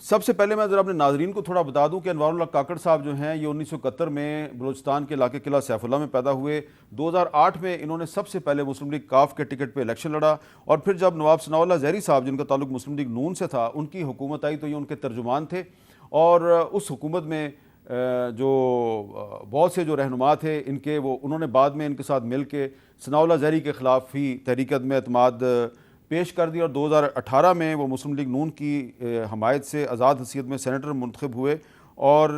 سب سے پہلے میں ذرا اپنے ناظرین کو تھوڑا بتا دوں کہ انوار اللہ کاکڑ صاحب جو ہیں یہ 1971 میں بلوچستان کے علاقے قلعہ سیف اللہ میں پیدا ہوئے. 2008 میں انہوں نے سب سے پہلے مسلم لیگ کاف کے ٹکٹ پہ الیکشن لڑا, اور پھر جب نواب ثناء اللہ زہری صاحب جن کا تعلق مسلم لیگ نون سے تھا ان کی حکومت آئی تو یہ ان کے ترجمان تھے, اور اس حکومت میں جو بہت سے جو رہنما تھے ان کے انہوں نے بعد میں ان کے ساتھ مل کے ثناء اللہ زہری کے خلاف ہی تحریک عدم اعتماد پیش کر دی, اور 2018 میں وہ مسلم لیگ نون کی حمایت سے آزاد حیثیت میں سینیٹر منتخب ہوئے, اور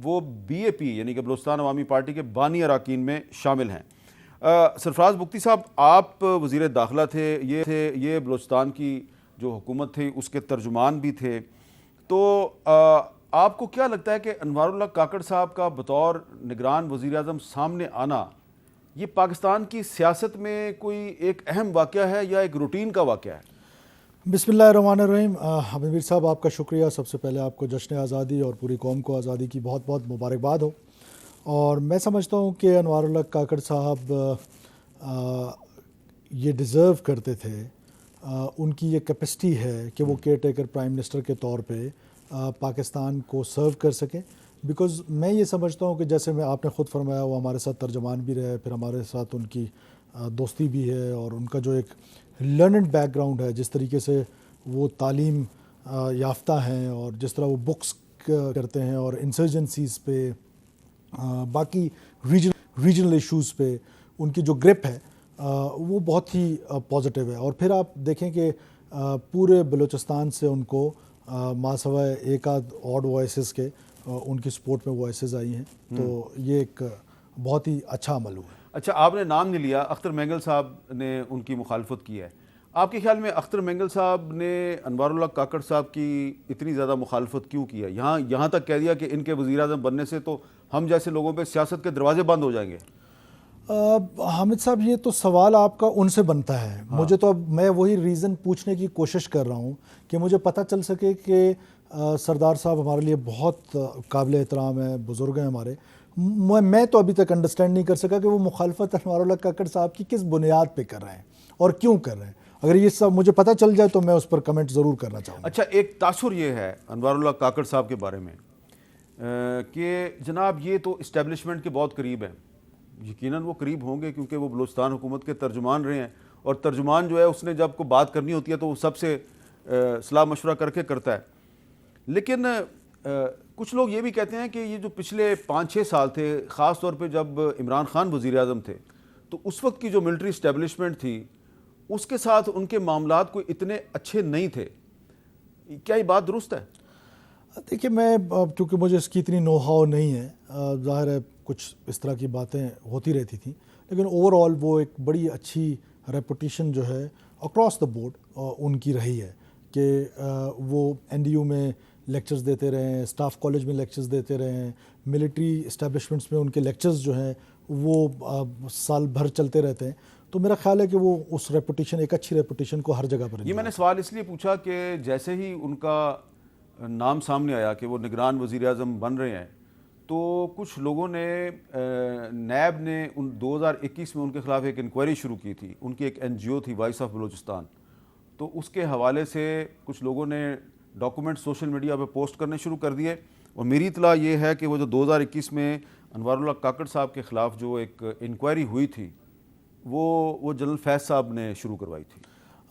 وہ بی اے پی یعنی کہ بلوچستان عوامی پارٹی کے بانی اراکین میں شامل ہیں. سرفراز بگٹی صاحب, آپ وزیر داخلہ تھے, یہ بلوچستان کی جو حکومت تھی اس کے ترجمان بھی تھے, تو آپ کو کیا لگتا ہے کہ انوار اللہ کاکڑ صاحب کا بطور نگران وزیر اعظم سامنے آنا یہ پاکستان کی سیاست میں کوئی ایک اہم واقعہ ہے یا ایک روٹین کا واقعہ ہے؟ بسم اللہ الرحمن الرحیم. حمید میر صاحب آپ کا شکریہ. سب سے پہلے آپ کو جشن آزادی اور پوری قوم کو آزادی کی بہت بہت مبارکباد ہو. اور میں سمجھتا ہوں کہ انوار اللہ کاکڑ صاحب یہ ڈیزرو کرتے تھے, ان کی یہ کیپیسٹی ہے کہ وہ کیئر ٹیکر پرائم منسٹر کے طور پہ پاکستان کو سرو کر سکیں. بیکاز میں یہ سمجھتا ہوں کہ جیسے آپ نے خود فرمایا وہ ہمارے ساتھ ترجمان بھی رہے, پھر ہمارے ساتھ ان کی دوستی بھی ہے, اور ان کا جو ایک لرنڈ بیک گراؤنڈ ہے, جس طریقے سے وہ تعلیم یافتہ ہیں اور جس طرح وہ بکس کرتے ہیں اور انسرجنسیز پہ باقی ریجنل ایشوز پہ ان کی جو گرپ ہے وہ بہت ہی پازیٹیو ہے. اور پھر آپ دیکھیں کہ پورے بلوچستان سے ان کو ماسوائے ایک آدھ آڈ وائسز کے ان کی سپورٹ میں وائسز آئی ہیں, تو یہ ایک بہت ہی اچھا عمل ہوا ہے. اچھا, آپ نے نام نہیں لیا, اختر مینگل صاحب نے ان کی مخالفت کی ہے. آپ کے خیال میں اختر مینگل صاحب نے انوار اللہ کاکڑ صاحب کی اتنی زیادہ مخالفت کیوں کی ہے؟ یہاں تک کہہ دیا کہ ان کے وزیر اعظم بننے سے تو ہم جیسے لوگوں پہ سیاست کے دروازے بند ہو جائیں گے. حامد صاحب, یہ تو سوال آپ کا ان سے بنتا ہے. مجھے تو اب میں وہی ریزن پوچھنے کی کوشش کر رہا ہوں کہ مجھے پتہ چل سکے کہ سردار صاحب ہمارے لیے بہت قابل احترام ہیں, بزرگ ہیں ہمارے. میں تو ابھی تک انڈرسٹینڈ نہیں کر سکا کہ وہ مخالفت انوار اللہ کاکڑ صاحب کی کس بنیاد پہ کر رہے ہیں اور کیوں کر رہے ہیں. اگر یہ سب مجھے پتہ چل جائے تو میں اس پر کمنٹ ضرور کرنا چاہوں گا. اچھا, ایک تاثر یہ ہے انوار اللہ کاکڑ صاحب کے بارے میں کہ جناب یہ تو اسٹیبلشمنٹ کے بہت قریب ہیں. یقیناً وہ قریب ہوں گے کیونکہ وہ بلوچستان حکومت کے ترجمان رہے ہیں, اور ترجمان جو ہے اس نے جب کو بات کرنی ہوتی ہے تو وہ سب سے صلاح مشورہ کر کے کرتا ہے. لیکن کچھ لوگ یہ بھی کہتے ہیں کہ یہ جو پچھلے 5-6 سال تھے, خاص طور پہ جب عمران خان وزیر اعظم تھے, تو اس وقت کی جو ملٹری اسٹیبلشمنٹ تھی اس کے ساتھ ان کے معاملات کوئی اتنے اچھے نہیں تھے. کیا یہ بات درست ہے؟ دیکھیے, میں کیونکہ مجھے اس کی اتنی نو ہاؤ نہیں ہے, ظاہر ہے کچھ اس طرح کی باتیں ہوتی رہتی تھیں, لیکن اوور آل وہ ایک بڑی اچھی ریپوٹیشن جو ہے اکراس دا بورڈ ان کی رہی ہے کہ وہ این ڈی یو میں لیکچرز دیتے رہے ہیں, اسٹاف کالج میں لیکچرز دیتے رہے ہیں, ملٹری اسٹیبلشمنٹس میں ان کے لیکچرز جو ہیں وہ سال بھر چلتے رہتے ہیں. تو میرا خیال ہے کہ وہ اس ریپوٹیشن, ایک اچھی ریپوٹیشن کو ہر جگہ پر. یہ میں نے سوال اس لیے پوچھا کہ جیسے ہی ان کا نام سامنے آیا کہ وہ نگران وزیر اعظم بن رہے ہیں, تو کچھ لوگوں نے نیب نے 2021 میں ان کے خلاف ایک انکوائری شروع کی تھی. ان کی ایک این جی او تھی وائس آف بلوچستان, تو اس کے حوالے سے کچھ لوگوں نے ڈاکومنٹ سوشل میڈیا پہ پوسٹ کرنے شروع کر دیے, اور میری اطلاع یہ ہے کہ وہ جو 2021 میں انوار اللہ کاکڑ صاحب کے خلاف جو ایک انکوائری ہوئی تھی وہ جنرل فیض صاحب نے شروع کروائی تھی.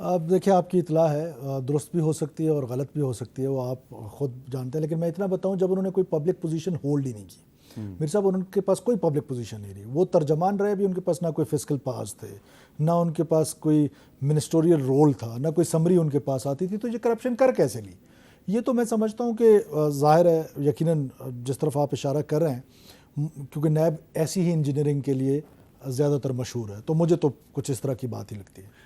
اب دیکھیں, آپ کی اطلاع ہے, درست بھی ہو سکتی ہے اور غلط بھی ہو سکتی ہے, وہ آپ خود جانتے ہیں. لیکن میں اتنا بتاؤں, جب انہوں نے کوئی پبلک پوزیشن ہولڈ ہی نہیں کی, میر صاحب ان کے پاس کوئی پبلک پوزیشن نہیں رہی, وہ ترجمان رہے بھی, ان کے پاس نہ کوئی فسکل پاس تھے, نہ ان کے پاس کوئی منسٹوریل رول تھا, نہ کوئی سمری ان کے پاس آتی تھی, تو یہ کرپشن کر کیسے لی؟ یہ تو میں سمجھتا ہوں کہ ظاہر ہے یقیناً جس طرف آپ اشارہ کر رہے ہیں, کیونکہ نیب ایسی ہی انجینئرنگ کے لیے زیادہ تر مشہور ہے, تو مجھے تو کچھ اس طرح کی بات ہی لگتی ہے.